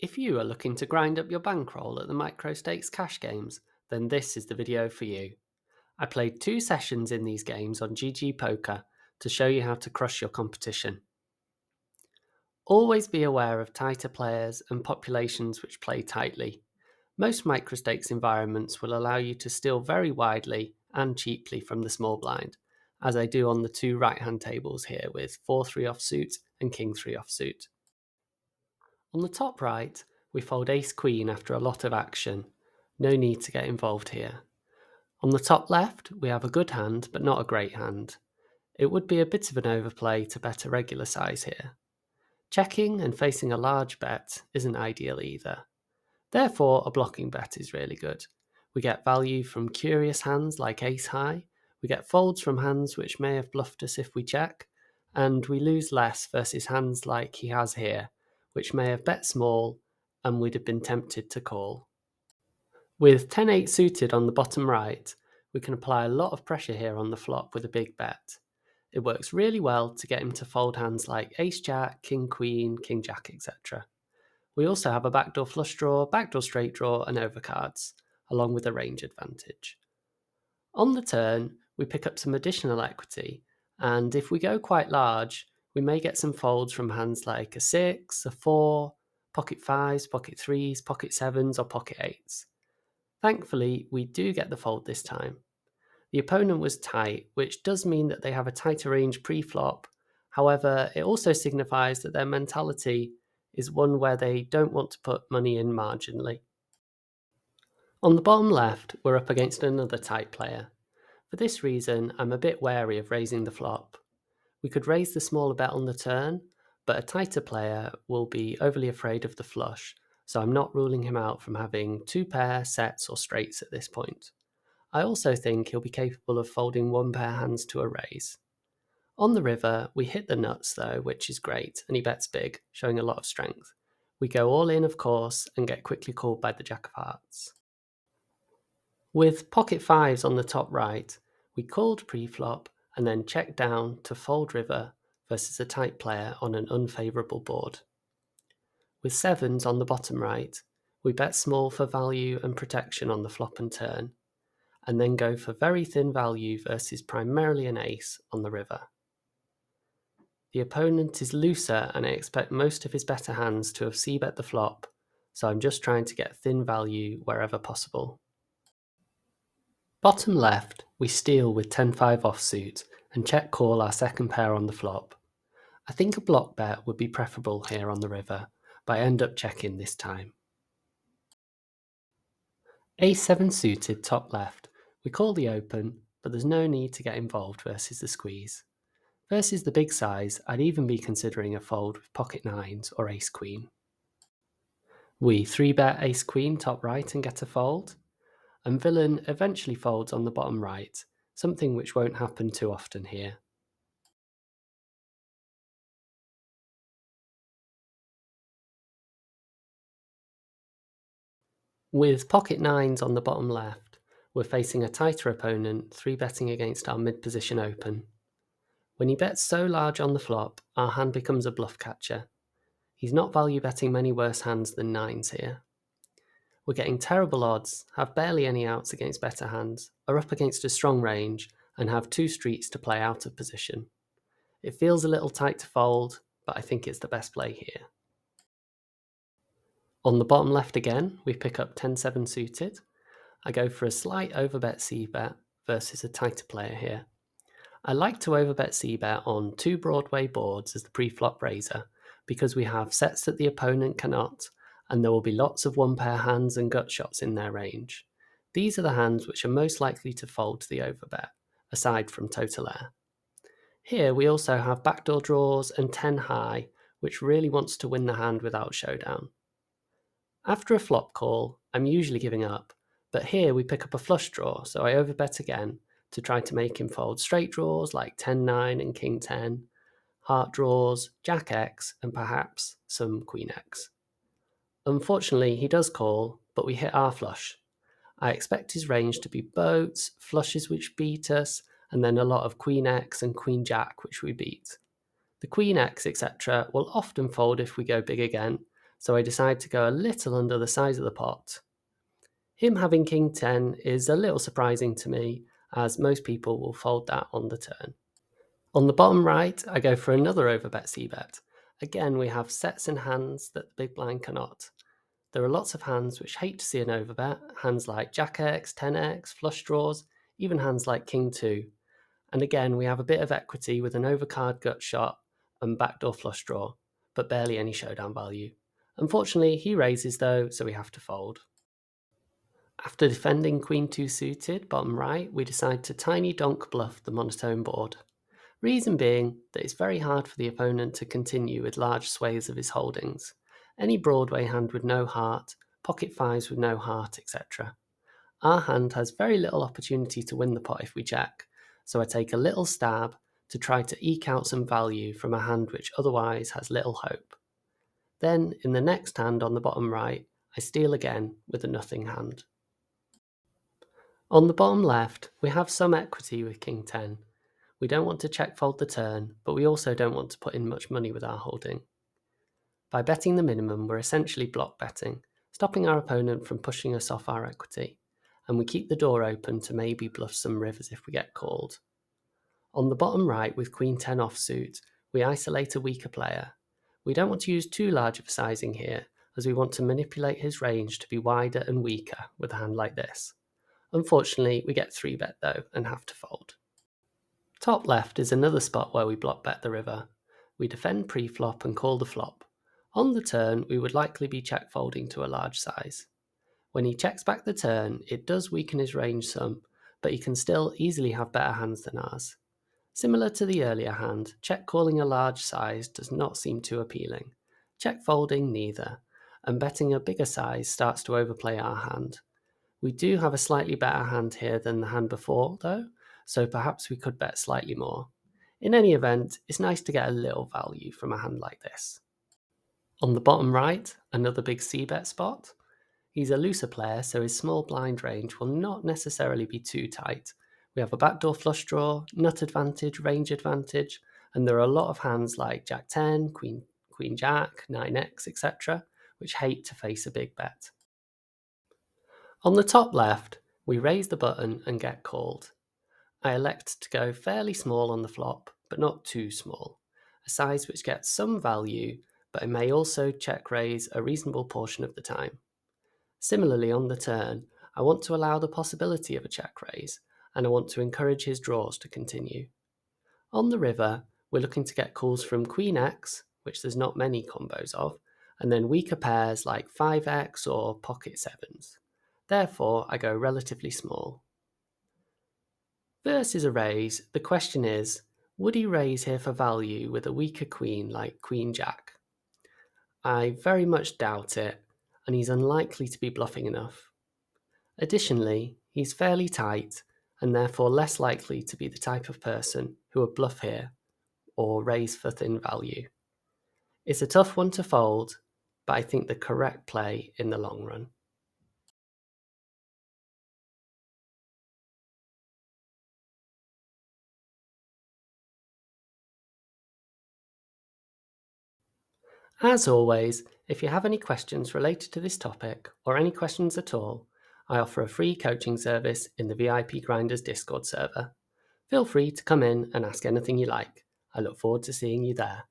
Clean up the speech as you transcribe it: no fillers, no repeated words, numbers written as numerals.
If you are looking to grind up your bankroll at the Microstakes cash games, then this is the video for you. I played 2 sessions in these games on GG Poker to show you how to crush your competition. Always be aware of tighter players and populations which play tightly. Most microstakes environments will allow you to steal very widely and cheaply from the small blind, as I do on the 2 right-hand tables here with 4-3 offsuit and King-3 offsuit. On the top right, we fold Ace-Queen after a lot of action. No need to get involved here. On the top left, we have a good hand, but not a great hand. It would be a bit of an overplay to bet a regular size here. Checking and facing a large bet isn't ideal either. Therefore, a blocking bet is really good. We get value from curious hands like Ace-High, we get folds from hands which may have bluffed us if we check, and we lose less versus hands like he has here, which may have bet small and we'd have been tempted to call. With 10-8 suited on the bottom right, we can apply a lot of pressure here on the flop with a big bet. It works really well to get him to fold hands like Ace-Jack, King-Queen, King-Jack, etc. We also have a backdoor flush draw, backdoor straight draw, and overcards, along with a range advantage. On the turn, we pick up some additional equity, and if we go quite large, we may get some folds from hands like a 6, a 4, pocket 5s, pocket 3s, pocket 7s, or pocket 8s. Thankfully, we do get the fold this time. The opponent was tight, which does mean that they have a tighter range pre-flop. However, it also signifies that their mentality is one where they don't want to put money in marginally. On the bottom left, we're up against another tight player. For this reason, I'm a bit wary of raising the flop. We could raise the smaller bet on the turn, but a tighter player will be overly afraid of the flush, so I'm not ruling him out from having 2 pair, sets, or straights at this point. I also think he'll be capable of folding 1 pair hands to a raise. On the river, we hit the nuts though, which is great, and he bets big, showing a lot of strength. We go all in, of course, and get quickly called by the Jack of Hearts. With pocket 5s on the top right, we called pre-flop and then checked down to fold river versus a tight player on an unfavourable board. With 7s on the bottom right, we bet small for value and protection on the flop and turn, and then go for very thin value versus primarily an ace on the river. The opponent is looser and I expect most of his better hands to have c-bet the flop, so I'm just trying to get thin value wherever possible. Bottom left, we steal with 10-5 offsuit and check call our second pair on the flop. I think a block bet would be preferable here on the river, but I end up checking this time. A7 suited top left, we call the open, but there's no need to get involved versus the squeeze. Versus the big size, I'd even be considering a fold with pocket 9s or ace-queen. We 3-bet ace-queen top right and get a fold, and villain eventually folds on the bottom right, something which won't happen too often here. With pocket 9s on the bottom left, we're facing a tighter opponent 3-betting against our mid-position open. When he bets so large on the flop, our hand becomes a bluff catcher. He's not value betting many worse hands than 9s here. We're getting terrible odds, have barely any outs against better hands, are up against a strong range, and have 2 streets to play out of position. It feels a little tight to fold, but I think it's the best play here. On the bottom left again, we pick up 10-7 suited. I go for a slight overbet c-bet versus a tighter player here. I like to overbet c-bet on 2 Broadway boards as the pre-flop raiser because we have sets that the opponent cannot, and there will be lots of 1-pair hands and gut shots in their range. These are the hands which are most likely to fold to the overbet, aside from total air. Here we also have backdoor draws and 10 high, which really wants to win the hand without showdown. After a flop call, I'm usually giving up, but here we pick up a flush draw, so I overbet again to try to make him fold straight draws like 10-9 and king-10, heart draws, jack-x, and perhaps some queen-x. Unfortunately, he does call, but we hit our flush. I expect his range to be boats, flushes which beat us, and then a lot of queen-x and queen-jack which we beat. The queen-x, etc. will often fold if we go big again, so I decide to go a little under the size of the pot. Him having king 10 is a little surprising to me, as most people will fold that on the turn. On the bottom right, I go for another overbet c-bet. Again, we have sets and hands that the big blind cannot. There are lots of hands which hate to see an overbet, hands like Jack X, 10X, flush draws, even hands like King 2. And again, we have a bit of equity with an overcard gut shot and backdoor flush draw, but barely any showdown value. Unfortunately, he raises though, so we have to fold. After defending Queen 2 suited, bottom right, we decide to tiny donk bluff the monotone board. Reason being that it's very hard for the opponent to continue with large swathes of his holdings. Any Broadway hand with no heart, pocket fives with no heart, etc. Our hand has very little opportunity to win the pot if we check, so I take a little stab to try to eke out some value from a hand which otherwise has little hope. Then, in the next hand on the bottom right, I steal again with a nothing hand. On the bottom left, we have some equity with King 10. We don't want to check fold the turn, but we also don't want to put in much money with our holding. By betting the minimum, we're essentially block betting, stopping our opponent from pushing us off our equity, and we keep the door open to maybe bluff some rivers if we get called. On the bottom right with Queen 10 offsuit, we isolate a weaker player. We don't want to use too large of a sizing here, as we want to manipulate his range to be wider and weaker with a hand like this. Unfortunately, we get 3-bet though and have to fold. Top left is another spot where we block bet the river. We defend pre-flop and call the flop. On the turn, we would likely be check folding to a large size. When he checks back the turn, it does weaken his range some, but he can still easily have better hands than ours. Similar to the earlier hand, check calling a large size does not seem too appealing. Check folding neither, and betting a bigger size starts to overplay our hand. We do have a slightly better hand here than the hand before, though, so perhaps we could bet slightly more. In any event, it's nice to get a little value from a hand like this. On the bottom right, another big c-bet spot. He's a looser player, so his small blind range will not necessarily be too tight. We have a backdoor flush draw, nut advantage, range advantage, and there are a lot of hands like Jack 10, Queen Jack, 9x, etc., which hate to face a big bet. On the top left, we raise the button and get called. I elect to go fairly small on the flop, but not too small, a size which gets some value, but it may also check raise a reasonable portion of the time. Similarly, on the turn, I want to allow the possibility of a check raise, and I want to encourage his draws to continue. On the river, we're looking to get calls from Queen X, which there's not many combos of, and then weaker pairs like 5x or pocket 7s. Therefore, I go relatively small. Versus a raise, the question is, would he raise here for value with a weaker queen like Queen Jack? I very much doubt it, and he's unlikely to be bluffing enough. Additionally, he's fairly tight, and therefore less likely to be the type of person who would bluff here or raise for thin value. It's a tough one to fold, but I think the correct play in the long run. As always, if you have any questions related to this topic or any questions at all, I offer a free coaching service in the VIP Grinders Discord server. Feel free to come in and ask anything you like. I look forward to seeing you there.